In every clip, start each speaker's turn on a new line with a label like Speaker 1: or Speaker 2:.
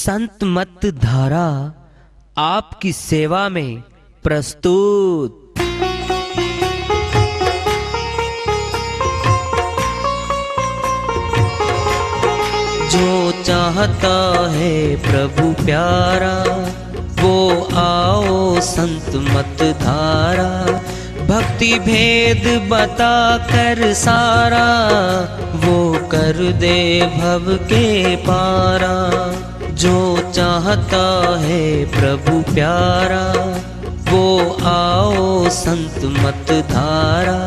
Speaker 1: संत मत धारा आपकी सेवा में प्रस्तुत। जो चाहता है प्रभु प्यारा वो आओ संत मत धारा। भक्ति भेद बता कर सारा वो कर दे भव के पारा। जो चाहता है प्रभु प्यारा वो आओ संत मत धारा।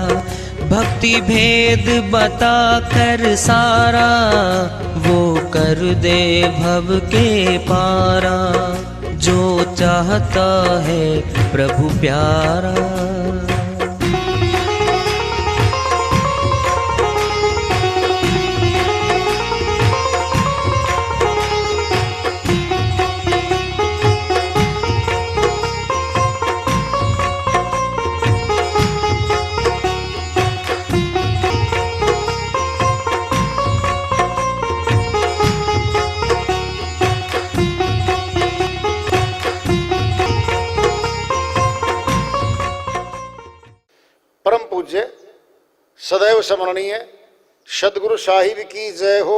Speaker 1: भक्ति भेद बता कर सारा वो कर दे भव के पारा। जो चाहता है प्रभु प्यारा।
Speaker 2: परम पूज्य सदैव स्मरणीय सदगुरु साहिब की जय हो।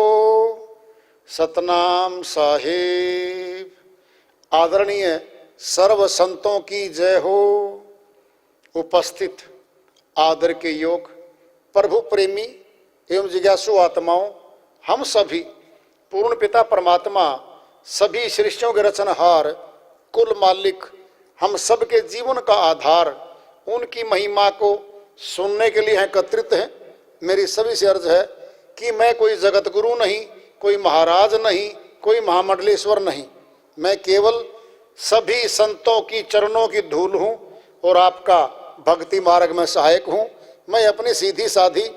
Speaker 2: सतनाम साहिब। आदरणीय सर्व संतों की जय हो। उपस्थित आदर के योग प्रभु प्रेमी एवं जिज्ञासु आत्माओं, हम सभी पूर्ण पिता परमात्मा सभी सृष्टियों के रचनहार कुल मालिक हम सबके जीवन का आधार उनकी महिमा को सुनने के लिए एकत्रित हैं। मेरी सभी से अर्ज है कि मैं कोई जगत गुरु नहीं, कोई महाराज नहीं, कोई महामंडलेश्वर नहीं। मैं केवल सभी संतों की चरणों की धूल हूँ और आपका भक्ति मार्ग में सहायक हूँ। मैं अपनी सीधी साधी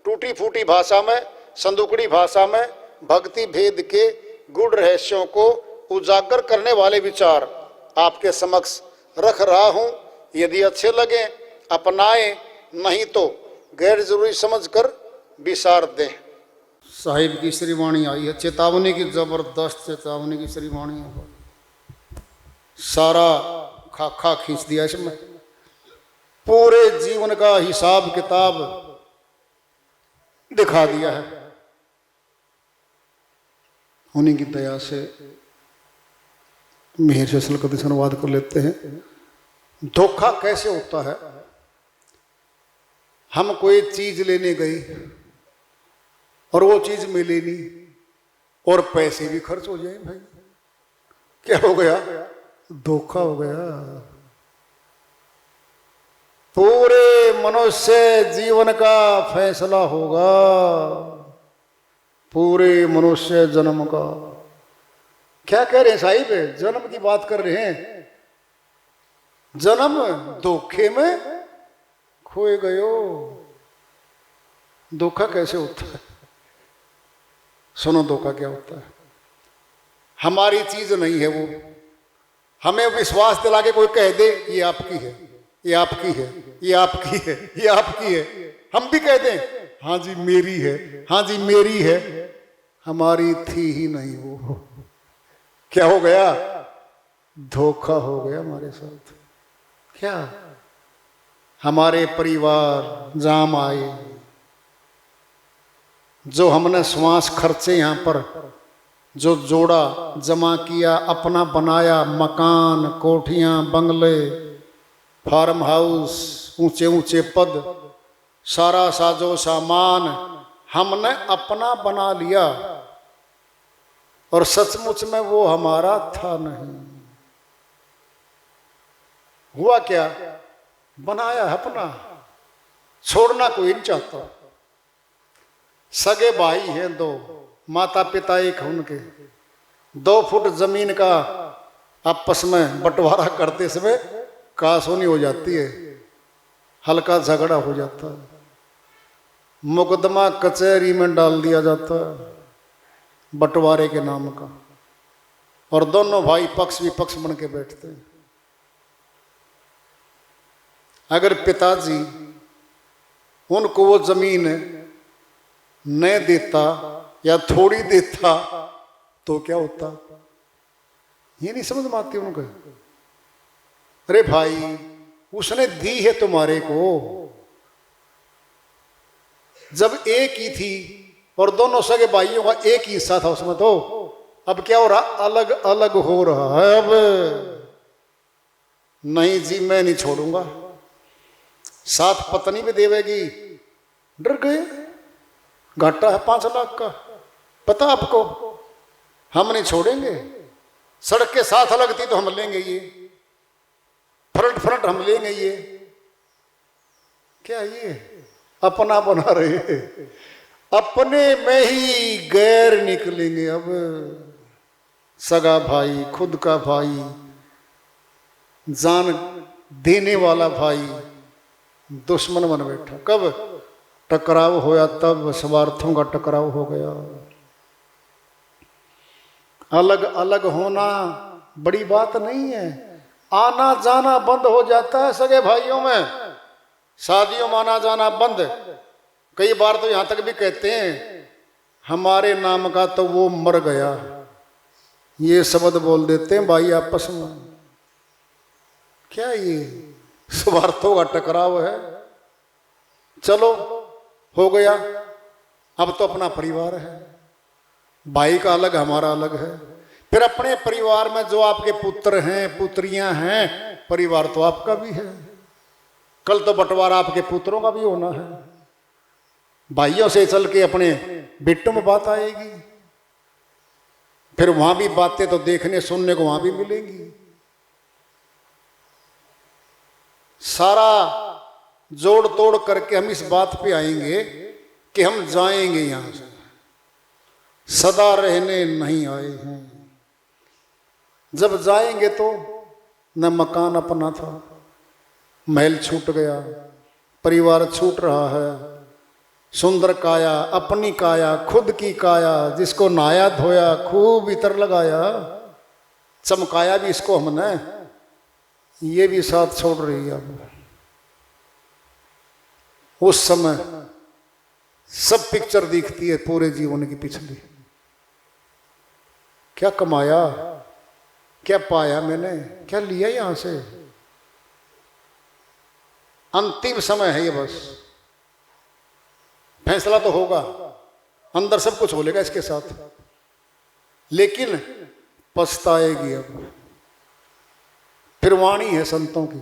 Speaker 2: टूटी फूटी भाषा में, संदुकड़ी भाषा में भक्ति भेद के गूढ़ रहस्यों को उजागर करने वाले विचार आपके समक्ष रख रहा हूँ। यदि अच्छे लगे अपनाएं, नहीं तो गैर जरूरी समझकर विसार दें। साहिब की श्रीवाणी आई है, चेतावनी की जबरदस्त चेतावनी की श्रीवाणी है। सारा खाका खींच दिया इसमें, पूरे जीवन का हिसाब किताब दिखा दिया है। उन्हीं की दया से मेहर से असल कथन अनुवाद कर लेते हैं। धोखा कैसे होता है? हम कोई चीज लेने गए और वो चीज मिली नहीं और पैसे भी खर्च हो जाए। भाई क्या हो गया? धोखा हो गया। पूरे मनुष्य जीवन का फैसला होगा, पूरे मनुष्य जन्म का। क्या कह रहे हैं साहिब? जन्म की बात कर रहे हैं। जन्म धोखे में खोए गयो। धोखा कैसे होता है? सुनो धोखा क्या होता है। हमारी चीज नहीं है वो, हमें विश्वास दिला के कोई कह दे ये आपकी है, ये आपकी है, ये आपकी है, ये आपकी है। हम भी कह दें हाँ जी मेरी है, हाँ जी मेरी है। हमारी थी ही नहीं वो। क्या हो गया? धोखा हो गया हमारे साथ। क्या? हमारे परिवार जाम आए, जो हमने श्वास खर्चे यहाँ पर जो जोड़ा जमा किया, अपना बनाया मकान, कोठियाँ, बंगले, फार्म हाउस, ऊंचे ऊंचे पद, सारा साजो सामान हमने अपना बना लिया और सचमुच में वो हमारा था नहीं। हुआ क्या? बनाया अपना, छोड़ना कोई नहीं चाहता। सगे भाई हैं दो, माता पिता एक है उनके, 2 फुट जमीन का आपस में बंटवारा करते समय कासोनी हो जाती है, हल्का झगड़ा हो जाता है, मुकदमा कचहरी में डाल दिया जाता है बंटवारे के नाम का, और दोनों भाई पक्ष विपक्ष बन के बैठते हैं। अगर पिताजी उनको वो जमीन न देता या थोड़ी देता तो क्या होता? ये नहीं समझ में आती उनको। अरे भाई उसने दी है तुम्हारे को, जब एक ही थी और दोनों सगे भाइयों का एक ही हिस्सा था उसमें, तो अब क्या हो रहा, अलग अलग हो रहा है। अब नहीं जी मैं नहीं छोड़ूंगा, साथ पत्नी भी देवेगी, डर गए, घाटा है 5 लाख का, पता आपको, हम नहीं छोड़ेंगे। सड़क के साथ अलग थी तो हम लेंगे ये, फ्रंट फ्रंट हम लेंगे ये। क्या ये अपना बना रहे, अपने में ही गैर निकलेंगे। अब सगा भाई, खुद का भाई, जान देने वाला भाई दुश्मन बन बैठा। कब टकराव होया, तब स्वार्थों का टकराव हो गया। अलग अलग होना बड़ी बात नहीं है, आना जाना बंद हो जाता है सगे भाइयों में, शादियों में आना जाना बंद। कई बार तो यहां तक भी कहते हैं हमारे नाम का तो वो मर गया, ये शब्द बोल देते हैं भाई आपस में। क्या ये स्वार्थों का टकराव है। चलो हो गया, अब तो अपना परिवार है, भाई का अलग हमारा अलग है। फिर अपने परिवार में जो आपके पुत्र हैं पुत्रियां हैं, परिवार तो आपका भी है। कल तो बंटवारा आपके पुत्रों का भी होना है, भाइयों से चल के अपने बेटों में बात आएगी, फिर वहां भी बातें तो देखने सुनने को वहां भी मिलेंगी। सारा जोड़ तोड़ करके हम इस बात पे आएंगे कि हम जाएंगे यहां से, सदा रहने नहीं आए हैं। जब जाएंगे तो न मकान अपना था, महल छूट गया, परिवार छूट रहा है, सुंदर काया, अपनी काया, खुद की काया, जिसको नहाया धोया खूब इतर लगाया, चमकाया भी इसको हमने, ये भी साथ छोड़ रही है। अब उस समय सब पिक्चर दिखती है पूरे जीवन की पिछली, क्या कमाया, क्या पाया मैंने, क्या लिया यहां से। अंतिम समय है ये, बस फैसला तो होगा, अंदर सब कुछ होलेगा इसके साथ, लेकिन पछताएगी अब। फिर वाणी है संतों की,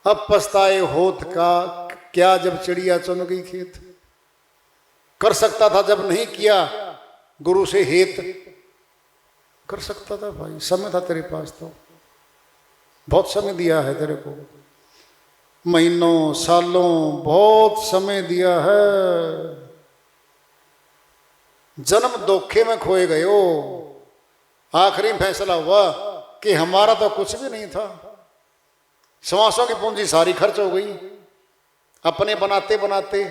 Speaker 2: अब पछताए होत का क्या जब चिड़िया चुन गई खेत। कर सकता था जब नहीं किया गुरु से हेत, कर सकता था भाई, समय था तेरे पास, तो बहुत समय दिया है तेरे को, महीनों सालों बहुत समय दिया है। जन्म धोखे में खोए गए हो, आखिरी फैसला हुआ कि हमारा तो कुछ भी नहीं था, श्वासों की पूंजी सारी खर्च हो गई, अपने बनाते बनाते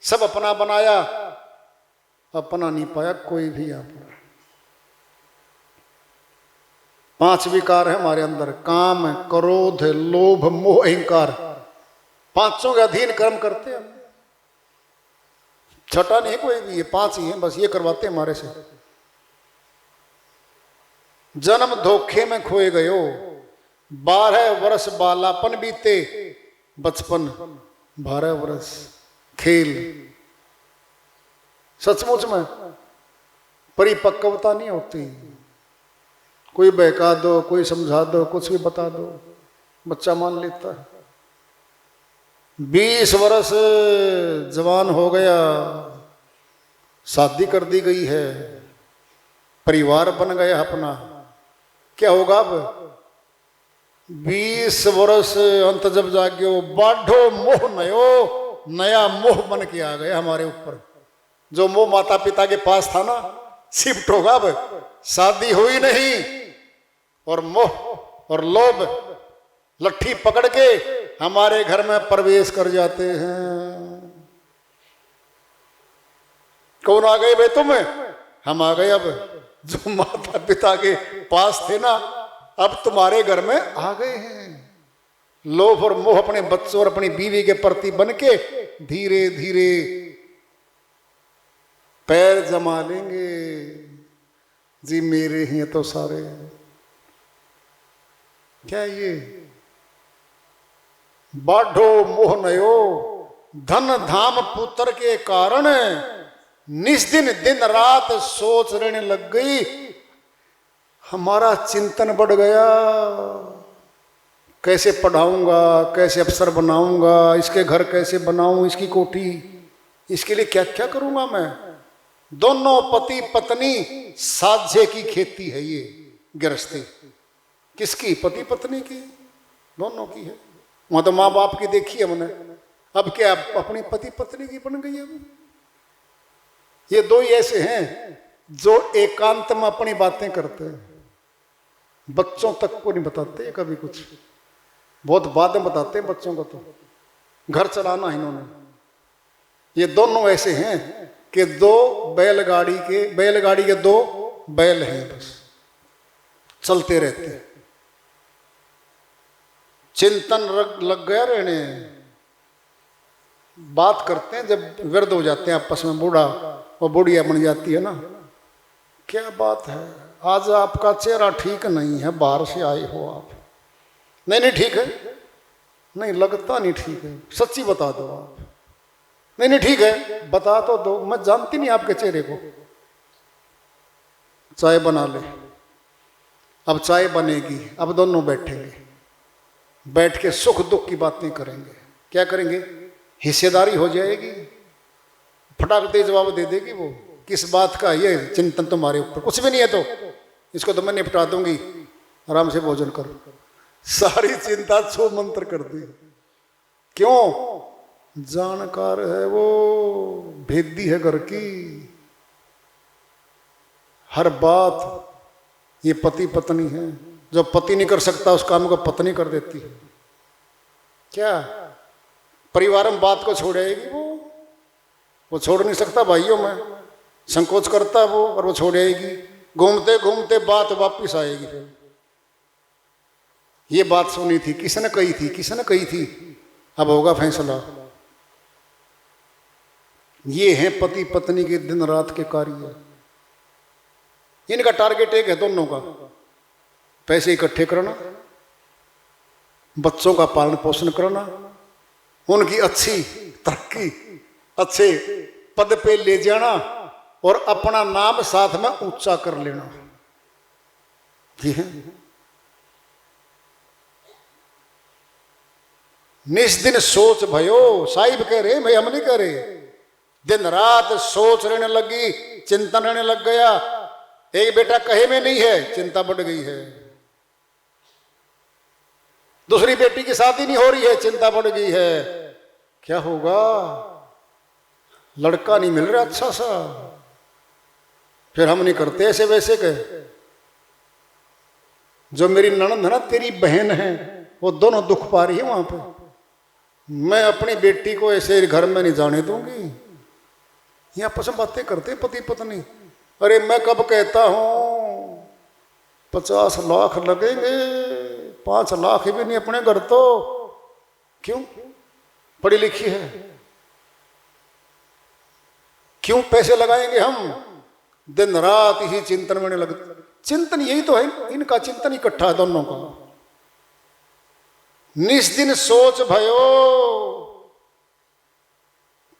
Speaker 2: सब अपना बनाया, अपना नहीं पाया कोई भी। आप 5 विकार है हमारे अंदर, काम, क्रोध, लोभ, मोह, अहंकार, 5 के अधीन कर्म करते हैं। छठा नहीं कोई भी, ये 5 ही है बस, ये करवाते हैं हमारे से। जन्म धोखे में खोए गए हो, 12 वर्ष बालापन बीते, बचपन 12 वर्ष खेल, सचमुच में परिपक्वता नहीं होती। कोई बहका दो, कोई समझा दो, कुछ भी बता दो, बच्चा मान लेता है। 20 वर्ष जवान हो गया, शादी कर दी गई है, परिवार बन गया अपना, क्या होगा अब? 20 वर्ष अंत जब जाग्यो, बाढ़ो मोह नयो, नया मोह बन के आ गया हमारे ऊपर। जो मोह माता पिता के पास था ना, शिफ्ट होगा अब। शादी हुई नहीं और मोह और लोभ लट्ठी पकड़ के हमारे घर में प्रवेश कर जाते हैं। कौन आ गए भाई तुम? हम आ गए। अब जो माता पिता के पास थे ना, अब तुम्हारे घर में आ गए हैं। लोभ और मोह अपने बच्चों और अपनी बीवी के प्रति बन के धीरे धीरे पैर जमा लेंगे। जी मेरे ही तो सारे, क्या ये बाढ़ो मोह नयो धन धाम पुत्र के कारण निस्दिन दिन रात सोच रहने लग गई। हमारा चिंतन बढ़ गया, कैसे पढ़ाऊंगा, कैसे अफसर बनाऊंगा, इसके घर कैसे बनाऊं, इसकी कोठी, इसके लिए क्या क्या करूंगा मैं। दोनों पति पत्नी साझे की खेती है ये गृहस्थी। किसकी? पति पत्नी की, दोनों की है। वहां तो माँ बाप की देखी हमने, अब क्या अपनी पति पत्नी की बन गई है। ये दो ही ऐसे हैं जो एकांत में अपनी बातें करते हैं, बच्चों तक को नहीं बताते कभी कुछ, बहुत बाद में बताते हैं बच्चों को, तो घर चलाना है इन्होंने। ये दोनों ऐसे हैं कि दो बैलगाड़ी के दो बैल हैं, बस चलते रहते हैं। चिंतन लग गया रहने, बात करते हैं जब वृद्ध हो जाते हैं आपस में, बूढ़ा और बुढ़िया बन जाती है ना, क्या बात है आज आपका चेहरा ठीक नहीं है, बाहर से आए हो आप। नहीं ठीक है, नहीं लगता नहीं ठीक है, सच्ची बता दो आप। नहीं ठीक है, बता तो दो, मैं जानती नहीं आपके चेहरे को। चाय बना ले, अब चाय बनेगी, अब दोनों बैठेंगे, बैठ के सुख दुख की बातें करेंगे। क्या करेंगे? हिस्सेदारी हो जाएगी, फटाक दे जवाब दे देगी वो, किस बात का ये चिंतन तुम्हारे ऊपर, कुछ भी नहीं है तो इसको तो मैं निपटा दूंगी, आराम से भोजन करो। सारी चिंता छो मंत्र कर दी। क्यों? जानकार है वो, भेदी है घर की, हर बात ये पति पत्नी है। जो पति नहीं कर सकता उस काम को पत्नी कर देती है। क्या परिवार में बात को छोड़ेगी वो छोड़ नहीं सकता भाइयों में, संकोच करता वो, और वो छोड़ेगी। घूमते घूमते बात वापिस आएगी। फिर ये बात सुनी थी, किसने कही थी, किसने कही थी, अब होगा फैसला। ये हैं पति पत्नी के दिन रात के कार्य। इनका टारगेट एक है दोनों का, पैसे इकट्ठे करना, बच्चों का पालन पोषण करना, उनकी अच्छी तरक्की, अच्छे पद पे ले जाना और अपना नाम साथ में ऊंचा कर लेना। जी है। निस्दिन सोच भयो, साहिब कह रहे, भाई हम नहीं कह रहे, दिन रात सोच रहने लगी, चिंतन रहने लग गया। एक बेटा कहे में नहीं है, चिंता बढ़ गई है। दूसरी बेटी की शादी नहीं हो रही है, चिंता बढ़ गई है। क्या होगा? लड़का नहीं मिल रहा अच्छा सा, फिर हम नहीं करते ऐसे वैसे कहे। जो मेरी ननद है ना, तेरी बहन है, वो दोनों दुख पा रही है वहां पे। मैं अपनी बेटी को ऐसे घर में नहीं जाने दूंगी। ये आपस में बातें करते पति पत्नी। अरे मैं कब कहता हूं 50 लाख लगेंगे, 5 लाख भी नहीं अपने घर तो। क्यों? पढ़ी लिखी है, क्यों पैसे लगाएंगे हम? दिन रात इसी चिंतन में लगते। चिंतन यही तो है, इनका चिंतन इकट्ठा है दोनों का। निस्दिन सोच भयो,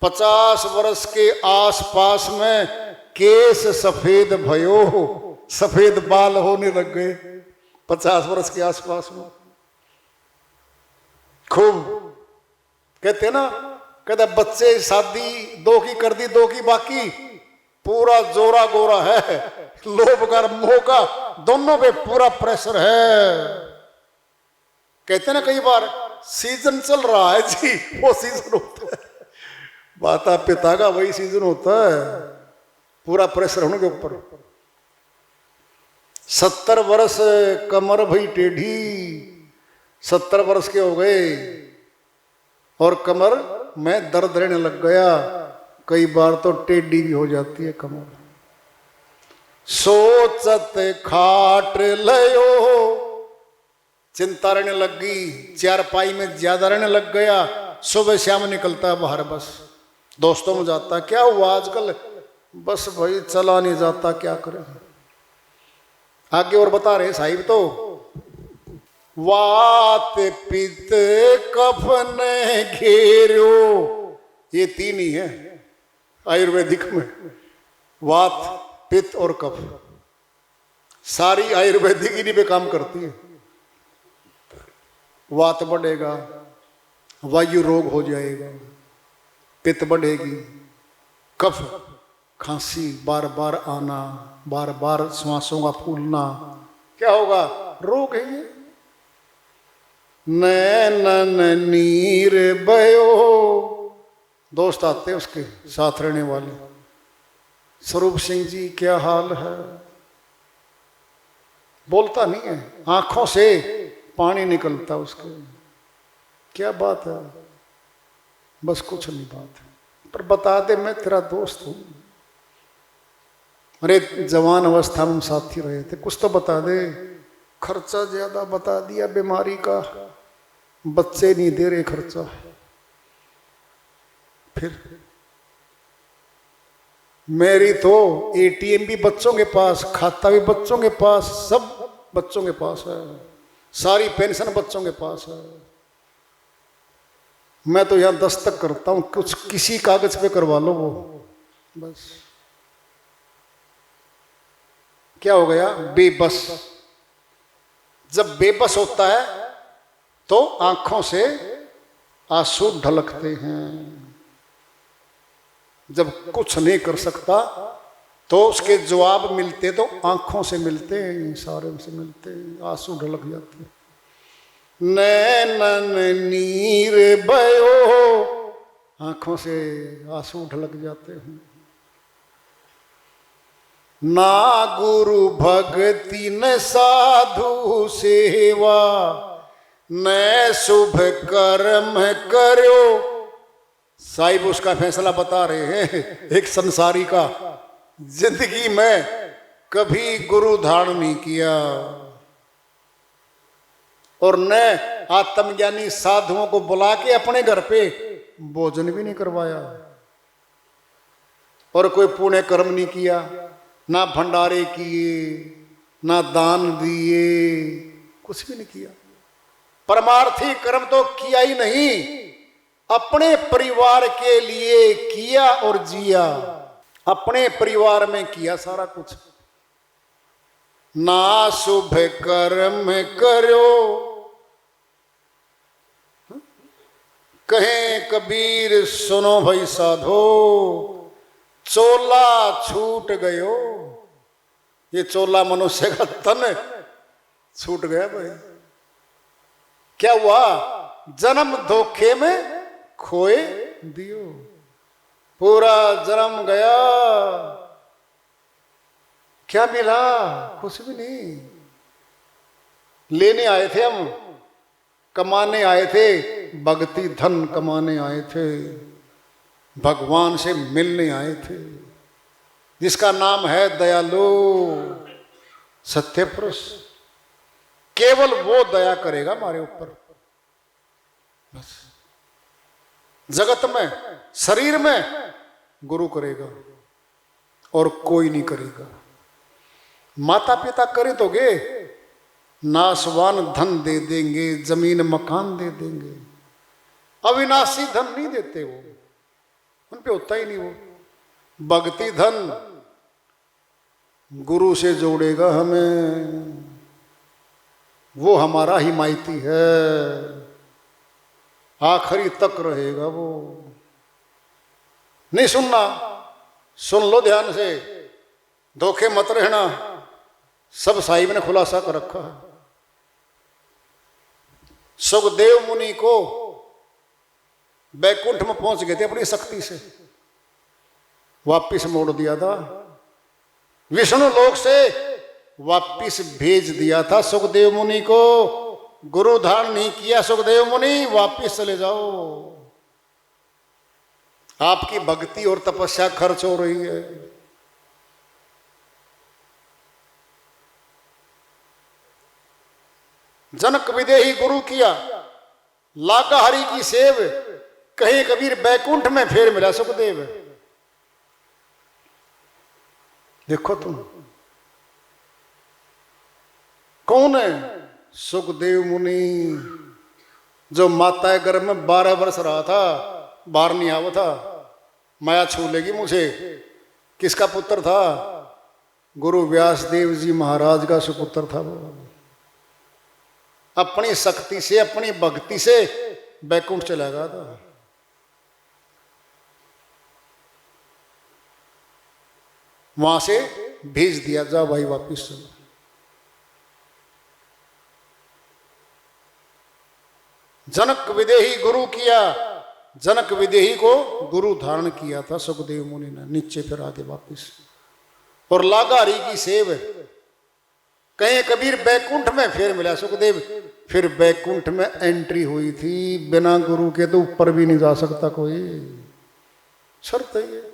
Speaker 2: 50 वर्ष के आसपास में केस सफेद भयो, सफेद बाल होने लग गए 50 वर्ष के आसपास में। खूब कहते ना, कहते बच्चे शादी 2 की कर दी, 2 की बाकी, पूरा जोरा गोरा है, लोभ का मोह का दोनों पे पूरा प्रेशर है। कहते ना कई बार सीजन चल रहा है जी, वो सीजन होता है, माता पिता का वही सीजन होता है, पूरा प्रेशर होने के ऊपर। 70 वर्ष कमर भई टेढ़ी, 70 वर्ष के हो गए और कमर में दर्द रहने लग गया। कई बार तो टेढ़ी भी हो जाती है कमर। सोचत खाट लयो, चिंता रहने लग गई, चारपाई में ज्यादा रहने लग गया। सुबह शाम निकलता है बाहर, बस दोस्तों में जाता। क्या हुआ आजकल? बस भाई चला नहीं जाता, क्या करें। आगे और बता रहे साहिब तो, वात पित्त कफ ने घेरो, ये तीन ही है आयुर्वेदिक में, वात पित्त और कफ। सारी आयुर्वेदिक इन्हीं पे काम करती है। वात बढ़ेगा, वायु रोग हो जाएगा, पित्त बढ़ेगी, कफ खांसी बार बार आना, बार बार श्वासों का फूलना, क्या होगा? रोग है ये। नैनन नीर बयो, दोस्त आते उसके साथ रहने वाले, स्वरूप सिंह जी क्या हाल है? बोलता नहीं है, आंखों से पानी निकलता उसके। क्या बात है? बस कुछ नहीं बात है, पर बता दे मैं तेरा दोस्त हूं। अरे जवान अवस्था में साथी रहे थे, कुछ तो बता दे। खर्चा ज्यादा बता दिया बीमारी का, बच्चे नहीं दे रहे खर्चा। फिर मेरी तो एटीएम भी बच्चों के पास, खाता भी बच्चों के पास, सब बच्चों के पास है, सारी पेंशन बच्चों के पास है। मैं तो यहां दस्तक करता हूं, कुछ किसी कागज पे करवा लो वो, बस। क्या हो गया? बेबस। जब बेबस होता है तो आंखों से आंसू ढलकते हैं। जब कुछ नहीं कर सकता तो उसके जवाब मिलते तो आंखों से मिलते हैं, इशारे से मिलते हैं, आंसू ढलक जाते हैं। नैनन नीर बयो, आंखों से आंसू ढलक जाते हैं। ना गुरु भक्ति न साधु सेवा, न शुभ कर्म करो। साहिब उसका फैसला बता रहे हैं, एक संसारी का। जिंदगी में कभी गुरु धारण नहीं किया और न आत्मज्ञानी साधुओं को बुला के अपने घर पे भोजन भी नहीं करवाया, और कोई पुण्य कर्म नहीं किया, ना भंडारे किए, ना दान दिए, कुछ भी नहीं किया। परमार्थी कर्म तो किया ही नहीं, अपने परिवार के लिए किया और जिया, अपने परिवार में किया सारा कुछ। ना शुभ कर्म करो, कहें कबीर सुनो भाई साधो, चोला छूट गयो। ये चोला मनुष्य का तन छूट गया भाई। क्या हुआ? जन्म धोखे में खोए दियो, पूरा जन्म गया, क्या मिला? कुछ भी नहीं। लेने आए थे हम, कमाने आए थे, भक्ति धन कमाने आए थे, भगवान से मिलने आए थे, जिसका नाम है दयालु सत्य पुरुष। केवल वो दया करेगा हमारे ऊपर, बस। जगत में, शरीर में गुरु करेगा और कोई नहीं करेगा। माता पिता करे तो गे, नाशवान धन दे देंगे, जमीन मकान दे देंगे, अविनाशी धन नहीं देते वो, उन पे होता ही नहीं वो। भक्ति धन गुरु से जोड़ेगा हमें, वो हमारा हिमायती है, आखिरी तक रहेगा वो। नहीं सुनना, सुन लो ध्यान से, धोखे मत रहना। सब साहिब ने खुलासा कर रखा है। सुखदेव मुनि को बैकुंठ में पहुंच गए थे अपनी शक्ति से, वापिस मोड़ दिया था। विष्णु लोक से वापिस भेज दिया था सुखदेव मुनि को। गुरु धारण नहीं किया सुखदेव मुनि, वापिस चले जाओ, आपकी भक्ति और तपस्या खर्च हो रही है। जनक विदेही गुरु किया, लागा हरि की सेव, कहीं कबीर बैकुंठ में फेर मिला सुखदेव। देखो तुम कौन है? सुखदेव मुनि जो माता के गर्भ में 12 वर्ष रहा था, बाहर नहीं आवा था, माया छू लेगी मुझे, किसका पुत्र था? गुरु व्यास देव जी महाराज का सुपुत्र था वो। अपनी शक्ति से, अपनी भक्ति से बैकुंठ चला गया था। वहां से भेज दिया, जा भाई वापिस चलो। जनक विदेही गुरु किया, जनक विदेही को गुरु धारण किया था सुखदेव मुनि ने। नीचे फिर आगे वापिस और लागा हरि की सेव। कहीं कबीर बैकुंठ में फिर मिला सुखदेव, फिर बैकुंठ में एंट्री हुई थी। बिना गुरु के तो ऊपर भी नहीं जा सकता कोई, शर्त है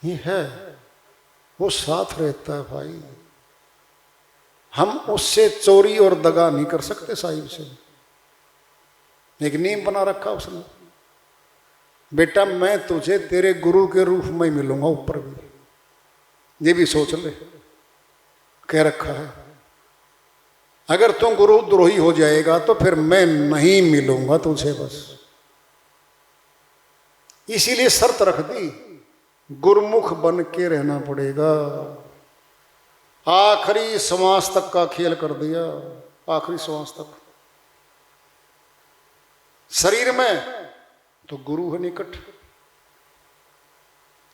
Speaker 2: ये है। वो साथ रहता है भाई, हम उससे चोरी और दगा नहीं कर सकते। साहिब से एक नियम बना रखा उसने, बेटा मैं तुझे तेरे गुरु के रूप में मिलूंगा ऊपर भी, ये भी सोच ले, कह रखा है। अगर तुम गुरु द्रोही हो जाएगा तो फिर मैं नहीं मिलूंगा तुझे बस। इसीलिए शर्त रख दी, गुरुमुख बन के रहना पड़ेगा। आखिरी श्वास तक का खेल कर दिया, आखिरी श्वास तक। शरीर में तो गुरु है निकट,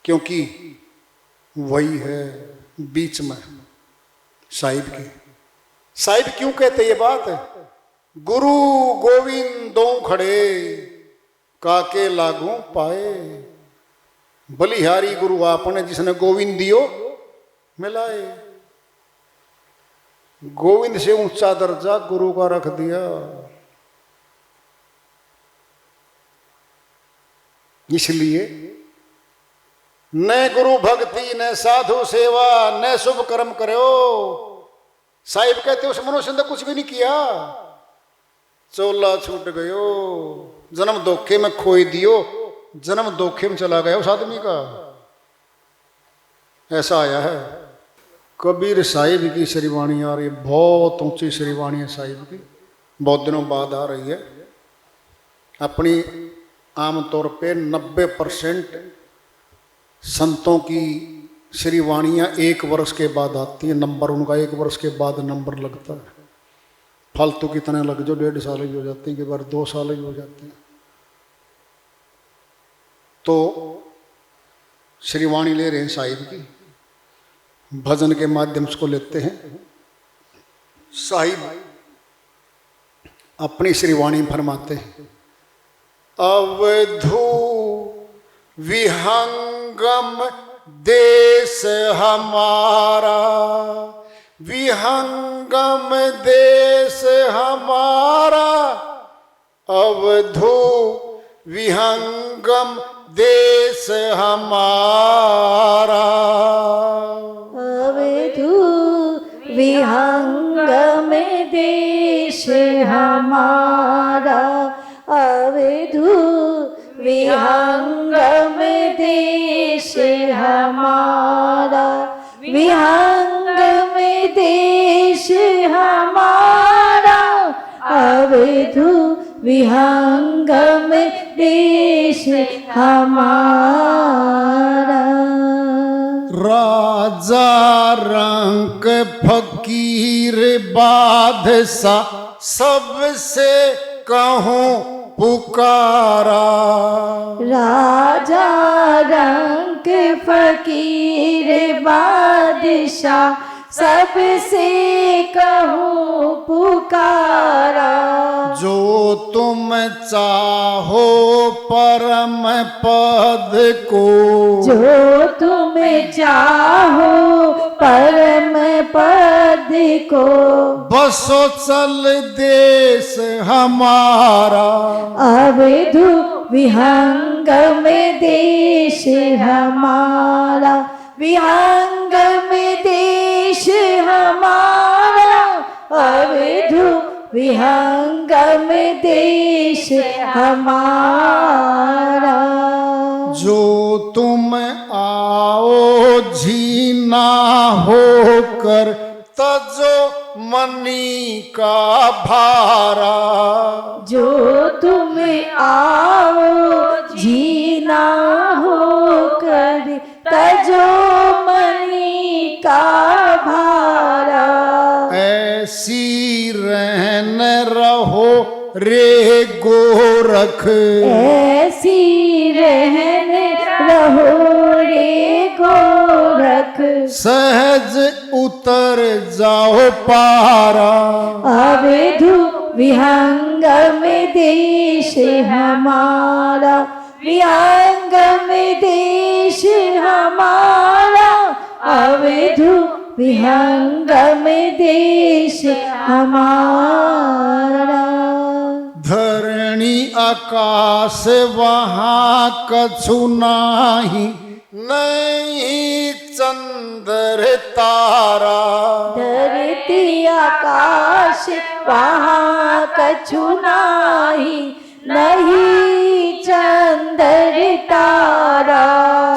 Speaker 2: क्योंकि वही है बीच में साहिब की। साहिब क्यों कहते ये बात है? गुरु गोविंद दो खड़े, काके लागू पाए। बलिहारी गुरु आपने, जिसने गोविंद दियो मिलाए। गोविंद से ऊंचा दर्जा गुरु का रख दिया। इसलिए न गुरु भक्ति, न साधु सेवा, न शुभ कर्म करो। साहिब कहते उस मनुष्य ने कुछ भी नहीं किया, चोला छूट गयो, जन्म धोखे में खोई दियो, जन्म धोखे में चला गया उस आदमी का। ऐसा आया है। कबीर साहिब की श्रीवाणी आ रही है, बहुत ऊंची श्रीवाणी है साहिब की, बहुत दिनों बाद आ रही है। अपनी आमतौर पे 90% संतों की श्रीवाणियाँ 1 वर्ष के बाद आती हैं। नंबर उनका 1 वर्ष के बाद नंबर लगता है। फालतू कितने लग जो 1.5 साल ही हो जाते हैं, कई बार 2 साल ही हो जाते हैं। तो श्रीवाणी ले रहे हैं साहिब की, भजन के माध्यम से को लेते हैं। साहिब अपनी श्रीवाणी फरमाते हैं, अवधू विहंगम देश हमारा, विहंगम देश हमारा, अवधू विहंगम देश हमारा।
Speaker 3: अवधू विहंगम देश हमारा, अवधू विहंगम देश हमारा, विहंगम देश हमारा, अवधू विहंगम देश हमारा।
Speaker 2: राजा रंक फकीर बादशाह सबसे कहूँ पुकारा,
Speaker 3: राजा रंक फकीर बादशाह सबसे कहूँ पुकारा।
Speaker 2: जो तुम चाहो परम पद को,
Speaker 3: जो तुम चाहो परम पद को,
Speaker 2: बसो चल देश हमारा,
Speaker 3: अवधू विहंगम देश हमारा, विहंगम देश हमारा, अवधू विहंगम देश हमारा।
Speaker 2: जो तुम आओ झीना होकर तजो मनी का भारा।
Speaker 3: जो तुम आओ जीना हो कर तजो मनी का भारा।
Speaker 2: ऐसी रहन रहो रे गोरख,
Speaker 3: ऐसी रहन रहो रे गोरख।
Speaker 2: सहज उतर जाओ पारा।
Speaker 3: अवधु विहंगम देश हमारा, विहंगम देश हमारा। अवधु विहंगम देश हमारा।
Speaker 2: धरणी आकाश वहाँ कछु नाही, नहीं चंद्र तारा।
Speaker 3: धरती आकाश वहाँ कछु नाही, नहीं चंद्र तारा।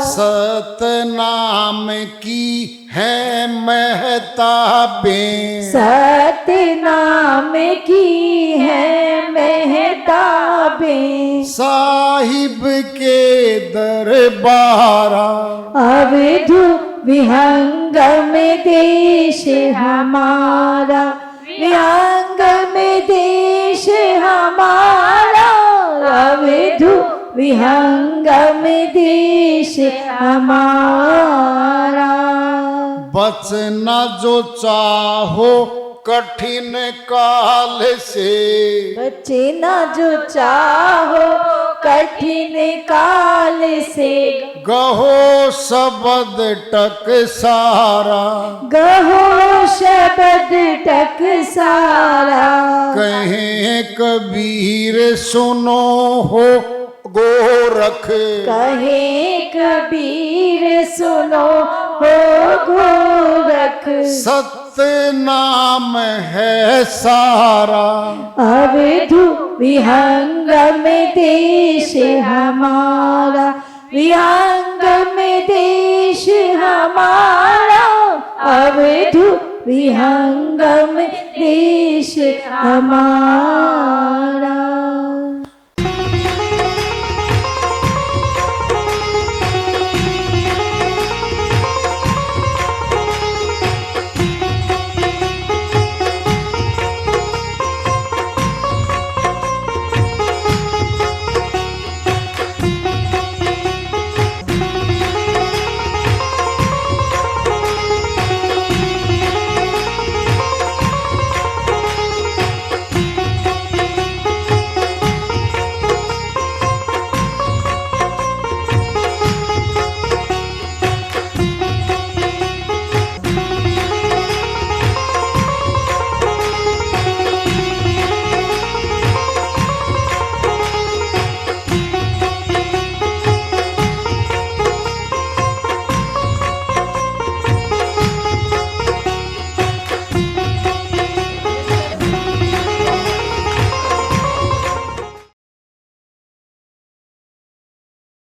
Speaker 2: सतनाम की है महताबें,
Speaker 3: सतनाम की है महताबें।
Speaker 2: साहिब के दरबारा।
Speaker 3: अवधु विहंगम देश हमारा, विहंगम देश हमारा। अवधु विहंगम देश हमारा।
Speaker 2: बचना जो चाहो कठिन काल से,
Speaker 3: बचे न जो चाहो कठिन काल से।
Speaker 2: गहो शब्द टक सारा,
Speaker 3: गहो शब्द टक सारा।
Speaker 2: कहे कबीर सुनो हो गोरख,
Speaker 3: कहे कबीर सुनो हो गोरख।
Speaker 2: सत्य नाम है सारा।
Speaker 3: अवधु विहंगम देश हमारा, विहंगम देश हमारा। अवधु विहंगम देश हमारा।